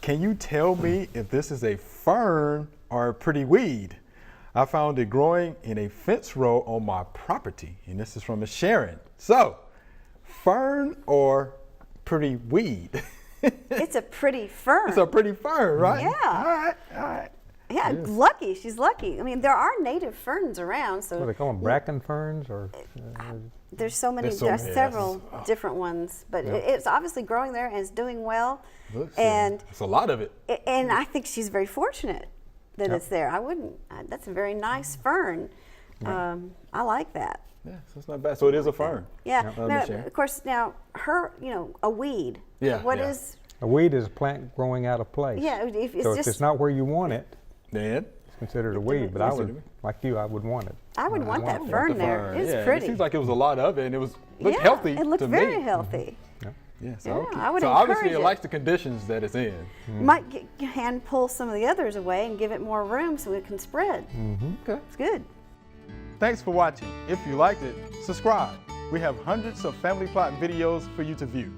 Can you tell me if this is a fern or a pretty weed? I found it growing in a fence row on my property, and this is from a Sharon. So, fern or pretty weed? It's a pretty fern. It's a pretty fern, right? Yeah. All right. Yeah, lucky. She's lucky. I mean, there are native ferns around, so What do they call them, bracken ferns, or? there's so many. There's so There are many, several different ones, but it's obviously growing there and it's doing well. Looks, and it's a lot of it. And I think she's very fortunate that it's there. I wouldn't. That's a very nice fern. I like that. Yeah, so it's not bad. So it is a fern. Yeah. Now, Now, of course, now her, a weed. Yeah, What yeah. is? A weed is a plant growing out of place. Yeah. If it's So if just. it's not where you want it, Then it's considered a weed. But I would, like you, I would want it. I would want that the fern there. fern. It's Yeah, pretty. It seems like it was a lot of it, and it was looked yeah, healthy It looked to very me. healthy. Yeah, so, Yeah, okay. I would so obviously encourage it it. likes the conditions that it's in. Might hand pull some of the others away and give it more room so it can spread. Okay. It's good. Thanks for watching. If you liked it, subscribe. We have hundreds of family plot videos for you to view.